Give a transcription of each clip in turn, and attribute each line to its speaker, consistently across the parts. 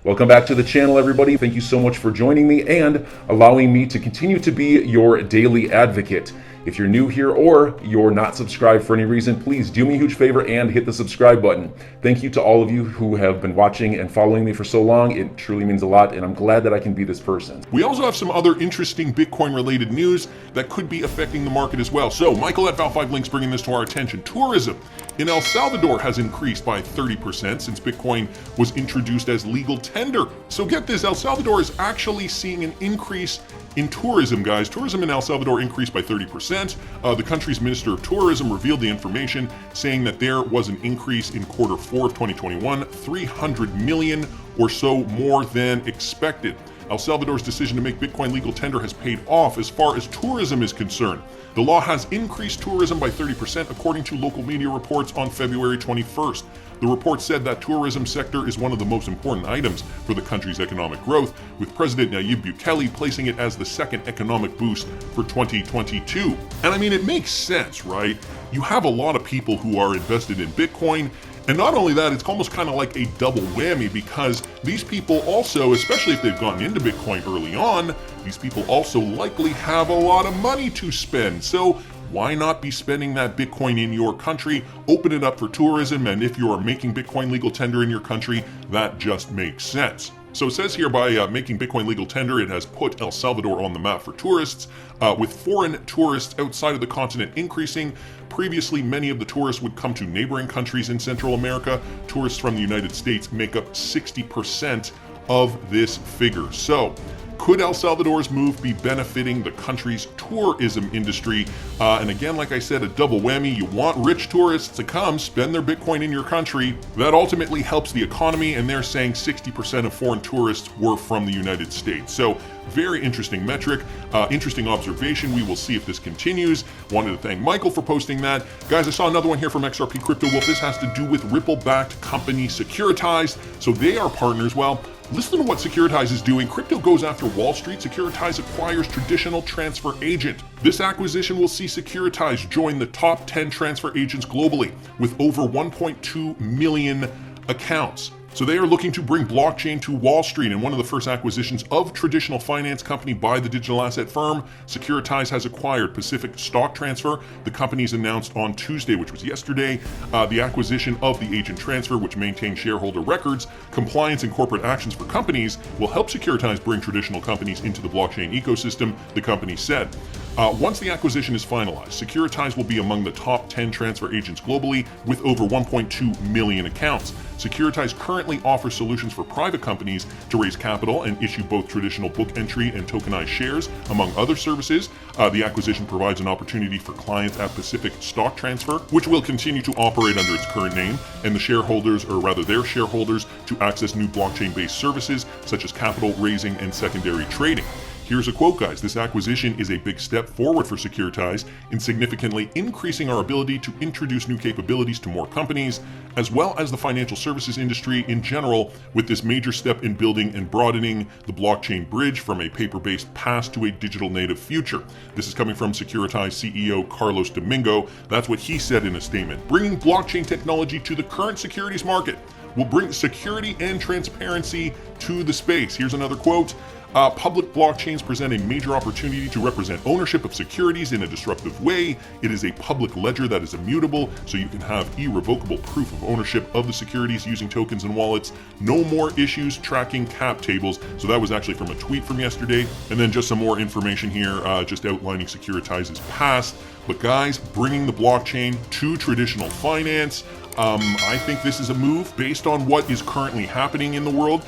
Speaker 1: Welcome back to the channel, everybody. Thank you so much for joining me and allowing me to continue to be your daily advocate. If you're new here or you're not subscribed for any reason, please do me a huge favor and hit the subscribe button. Thank you to all of you who have been watching and following me for so long. It truly means a lot, and I'm glad that I can be this person.
Speaker 2: We also have some other interesting Bitcoin-related news that could be affecting the market as well. So, Michael at Val5Links bringing this to our attention. Tourism in El Salvador has increased by 30% since Bitcoin was introduced as legal tender. So get this, El Salvador is actually seeing an increase in tourism, guys. Tourism in El Salvador increased by 30%. The country's Minister of Tourism revealed the information, saying that there was an increase in quarter 4 of 2021, 300 million or so more than expected. El Salvador's decision to make Bitcoin legal tender has paid off as far as tourism is concerned. The law has increased tourism by 30% according to local media reports on February 21st. The report said that tourism sector is one of the most important items for the country's economic growth, with President Nayib Bukele placing it as the second economic boost for 2022. And I mean, it makes sense, right? You have a lot of people who are invested in Bitcoin. And not only that, it's almost kind of like a double whammy, because these people also, especially if they've gotten into Bitcoin early on, these people also likely have a lot of money to spend. So why not be spending that Bitcoin in your country, open it up for tourism, and if you are making Bitcoin legal tender in your country, that just makes sense. So it says here, by making Bitcoin legal tender, it has put El Salvador on the map for tourists, with foreign tourists outside of the continent increasing. Previously, many of the tourists would come to neighboring countries in Central America. Tourists from the United States make up 60% of this figure. So, could El Salvador's move be benefiting the country's tourism industry? And again, like I said, a double whammy. You want rich tourists to come spend their Bitcoin in your country. That ultimately helps the economy, and they're saying 60% of foreign tourists were from the United States. So very interesting metric, interesting observation. We will see if this continues. Wanted to thank Michael for posting that. Guys, I saw another one here from XRP Crypto Wolf. This has to do with Ripple-backed company Securitize. So they are partners. Well, listen to what Securitize is doing. Crypto goes after Wall Street. Securitize acquires traditional transfer agent. This acquisition will see Securitize join the top 10 transfer agents globally with over 1.2 million accounts. So they are looking to bring blockchain to Wall Street, and one of the first acquisitions of traditional finance company by the digital asset firm. Securitize has acquired Pacific Stock Transfer. The company's announced on Tuesday, which was yesterday, the acquisition of the agent transfer, which maintains shareholder records. Compliance and corporate actions for companies will help Securitize bring traditional companies into the blockchain ecosystem, the company said. Once the acquisition is finalized, Securitize will be among the top 10 transfer agents globally with over 1.2 million accounts. Securitize currently offers solutions for private companies to raise capital and issue both traditional book entry and tokenized shares, among other services. The acquisition provides an opportunity for clients at Pacific Stock Transfer, which will continue to operate under its current name, and the shareholders, or rather their shareholders, to access new blockchain-based services such as capital raising and secondary trading. Here's a quote, guys. This acquisition is a big step forward for Securitize in significantly increasing our ability to introduce new capabilities to more companies, as well as the financial services industry in general, with this major step in building and broadening the blockchain bridge from a paper-based past to a digital native future. This is coming from Securitize CEO Carlos Domingo. That's what he said in a statement. Bringing blockchain technology to the current securities market will bring security and transparency to the space. Here's another quote. Public blockchains present a major opportunity to represent ownership of securities in a disruptive way. It is a public ledger that is immutable, so you can have irrevocable proof of ownership of the securities using tokens and wallets. No more issues tracking cap tables. So that was actually from a tweet from yesterday. And then just some more information here, just outlining Securitize's past. But guys, bringing the blockchain to traditional finance, I think this is a move based on what is currently happening in the world.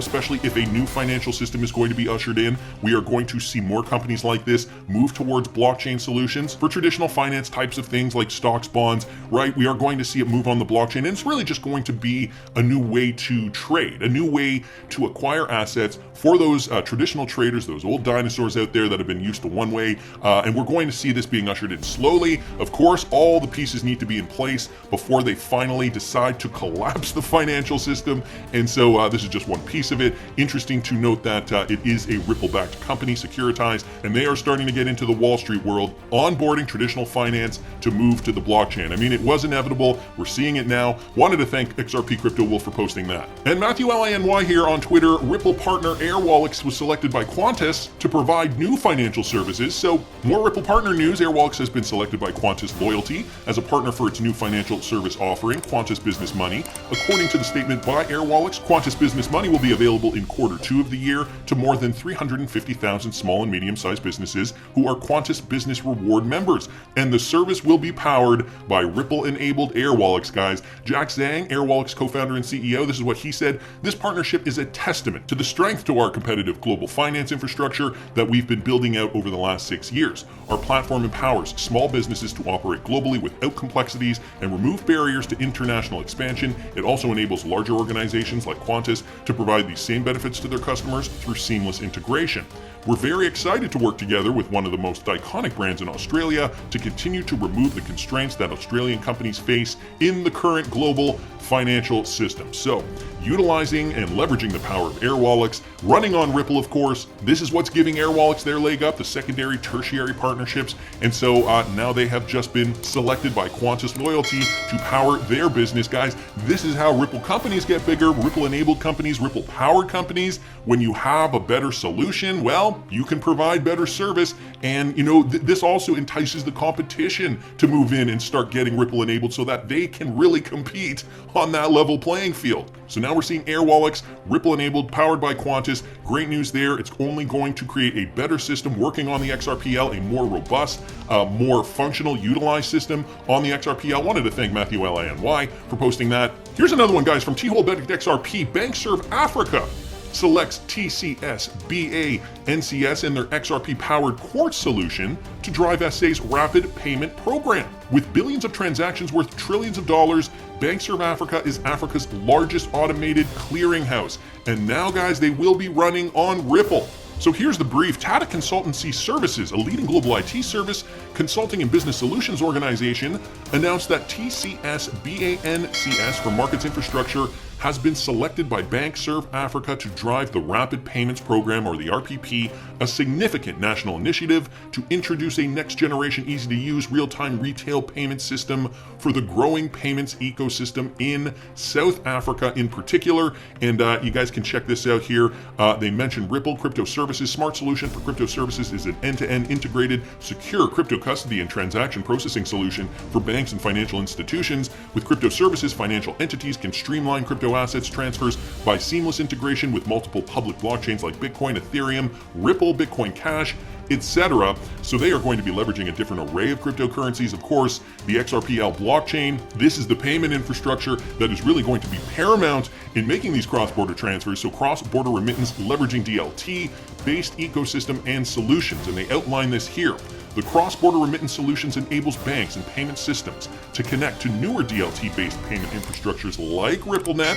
Speaker 2: Especially if a new financial system is going to be ushered in, we are going to see more companies like this move towards blockchain solutions for traditional finance types of things like stocks, bonds, right? We are going to see it move on the blockchain, and it's really just going to be a new way to trade, a new way to acquire assets for those traditional traders, those old dinosaurs out there that have been used to one way, and we're going to see this being ushered in slowly. Of course, all the pieces need to be in place before before they finally decide to collapse the financial system. And so this is just one piece of it. Interesting to note that it is a Ripple-backed company, securitized, and they are starting to get into the Wall Street world, onboarding traditional finance to move to the blockchain. I mean, it was inevitable. We're seeing it now. Wanted to thank XRP Crypto Wolf for posting that. And Matthew LANY here on Twitter, Ripple partner Airwallex was selected by Qantas to provide new financial services. So more Ripple partner news. Airwallex has been selected by Qantas Loyalty as a partner for its new financial service offering, Qantas Business Money. According to the statement by Airwallex, Qantas Business Money will be available in Q2 of the year to more than 350,000 small and medium-sized businesses who are Qantas Business Reward members. And the service will be powered by Ripple-enabled Airwallex, guys. Jack Zhang, Airwallex co-founder and CEO, this is what he said: "This partnership is a testament to the strength to our competitive global finance infrastructure that we've been building out over the last 6 years. Our platform empowers small businesses to operate globally without complexities and remove barriers to international expansion. It also enables larger organizations like Qantas to provide these same benefits to their customers through seamless integration. We're very excited to work together with one of the most iconic brands in Australia to continue to remove the constraints that Australian companies face in the current global financial system." So, utilizing and leveraging the power of Airwallex, running on Ripple, of course. This is what's giving Airwallex their leg up, the secondary, tertiary partnerships. And so now they have just been selected by Qantas Loyalty to power their business. Guys, this is how Ripple companies get bigger, Ripple-enabled companies, Ripple-powered companies. When you have a better solution, well, you can provide better service. And, you know, this also entices the competition to move in and start getting Ripple-enabled so that they can really compete on that level playing field. So now we're seeing Airwallex, Ripple-enabled, powered by Qantas. Great news there. It's only going to create a better system working on the XRPL, a more robust, more functional, utilized system on the XRPL. Wanted to thank Matthew LANY for posting that. Here's another one, guys, from T-Hole XRP. BankServe Africa selects TCS BA NCS in their XRP-powered Quartz solution to drive SA's rapid payment program. With billions of transactions worth trillions of dollars, BankServe Africa is Africa's largest automated clearinghouse. And now, guys, they will be running on Ripple. So here's the brief. Tata Consultancy Services, a leading global IT service, consulting and business solutions organization, announced that TCS BA-NCS for Markets Infrastructure has been selected by BankServe Africa to drive the Rapid Payments Program, or the RPP, a significant national initiative to introduce a next-generation, easy-to-use, real-time retail payment system for the growing payments ecosystem in South Africa in particular. And you guys can check this out here. They mentioned Ripple Crypto Services. Smart solution for crypto services is an end-to-end integrated, secure crypto custody and transaction processing solution for banks and financial institutions. With crypto services, financial entities can streamline crypto assets transfers by seamless integration with multiple public blockchains like Bitcoin, Ethereum, Ripple, Bitcoin Cash, etc. So they are going to be leveraging a different array of cryptocurrencies. Of course, the XRPL blockchain. This is the payment infrastructure that is really going to be paramount in making these cross-border transfers. So cross-border remittance leveraging DLT-based ecosystem and solutions. And they outline this here. The cross-border remittance solutions enables banks and payment systems to connect to newer DLT-based payment infrastructures like RippleNet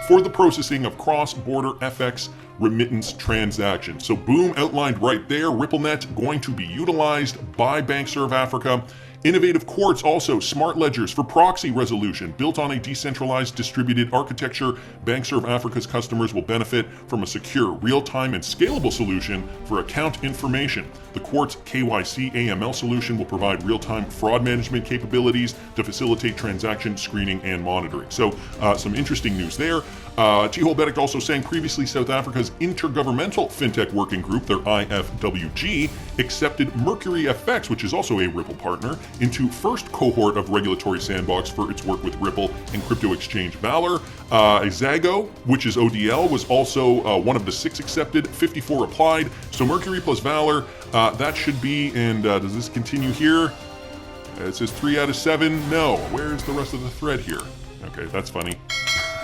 Speaker 2: for the processing of cross-border FX remittance transactions. So boom, outlined right there. RippleNet going to be utilized by BankServe Africa. Innovative Quartz, also smart ledgers for proxy resolution. Built on a decentralized distributed architecture, BankServe Africa's customers will benefit from a secure, real-time, and scalable solution for account information. The Quartz KYC AML solution will provide real-time fraud management capabilities to facilitate transaction screening and monitoring. So some interesting news there. T-Hole Bedict also saying previously South Africa's Intergovernmental FinTech Working Group, their IFWG, accepted Mercury FX, which is also a Ripple partner, into first cohort of regulatory sandbox for its work with Ripple and crypto exchange Valor. Zago, which is ODL, was also one of the 6 accepted, 54 applied. So Mercury plus Valor, that should be, and does this continue here? It says 3 out of 7. No, where's the rest of the thread here? Okay, that's funny.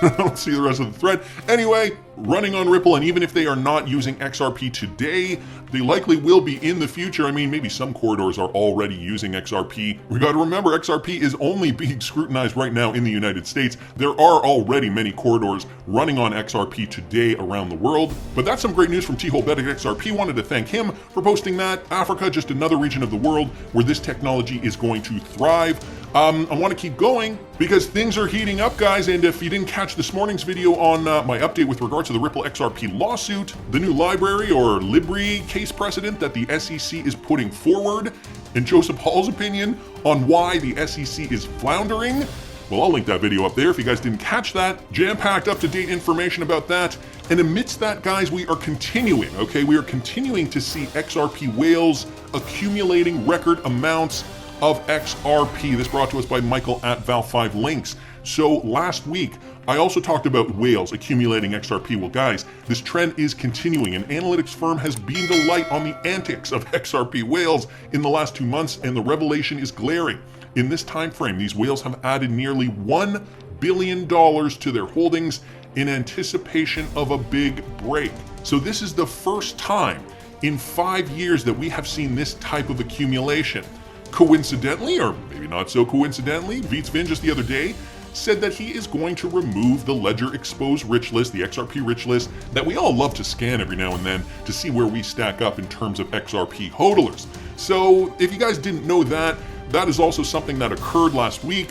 Speaker 2: I don't see the rest of the thread. Anyway, running on Ripple, and even if they are not using XRP today, they likely will be in the future. I mean, maybe some corridors are already using XRP. We got to remember, XRP is only being scrutinized right now in the United States. There are already many corridors running on XRP today around the world. But that's some great news from T-Hole Bedict XRP. Wanted to thank him for posting that. Africa, just another region of the world where this technology is going to thrive. I want to keep going because things are heating up, guys. And if you didn't catch this morning's video on my update with regards to the Ripple XRP lawsuit, the new library or Libri case precedent that the SEC is putting forward, and Joseph Hall's opinion on why the SEC is floundering, well, I'll link that video up there if you guys didn't catch that. Jam-packed, up-to-date information about that. And amidst that, guys, we are continuing, okay? We are continuing to see XRP whales accumulating record amounts of XRP. This brought to us by Michael at Val5 Links. So last week, I also talked about whales accumulating XRP. Well, guys, this trend is continuing. An analytics firm has beamed a light on the antics of XRP whales in the last 2 months, and the revelation is glaring. In this time frame, these whales have added nearly $1 billion to their holdings in anticipation of a big break. So this is the first time in 5 years that we have seen this type of accumulation. Coincidentally, or maybe not so coincidentally, Vin just the other day said that he is going to remove the Ledger Exposed Rich List, the XRP Rich List, that we all love to scan every now and then to see where we stack up in terms of XRP hodlers. So if you guys didn't know that, that is also something that occurred last week.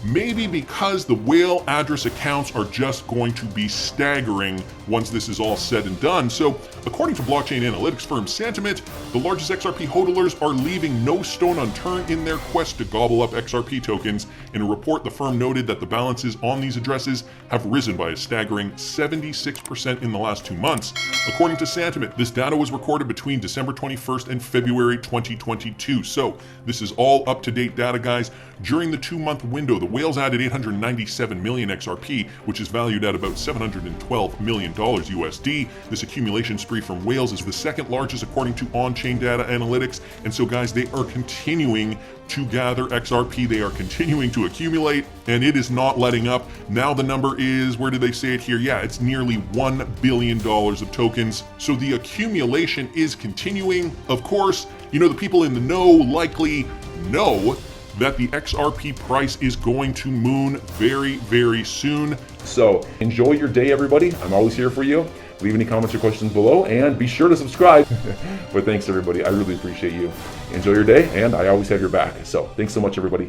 Speaker 2: Maybe because the whale address accounts are just going to be staggering once this is all said and done. So, according to blockchain analytics firm Santiment, the largest XRP hodlers are leaving no stone unturned in their quest to gobble up XRP tokens. In a report, the firm noted that the balances on these addresses have risen by a staggering 76% in the last 2 months. According to Santiment, this data was recorded between December 21st and February 2022. So, this is all up-to-date data, guys. During the 2-month window, the whales added 897 million XRP, which is valued at about $712 million USD. This accumulation spree from whales is the second largest according to on-chain data analytics. And so, guys, they are continuing to gather XRP. They are continuing to accumulate, and it is not letting up. Now the number is, where did they say it here? Yeah, it's nearly $1 billion of tokens. So the accumulation is continuing. Of course, you know, the people in the know likely know that the XRP price is going to moon very, very soon.
Speaker 1: So enjoy your day, everybody. I'm always here for you. Leave any comments or questions below, and be sure to subscribe. But thanks, everybody. I really appreciate you. Enjoy your day, and I always have your back. So thanks so much, everybody.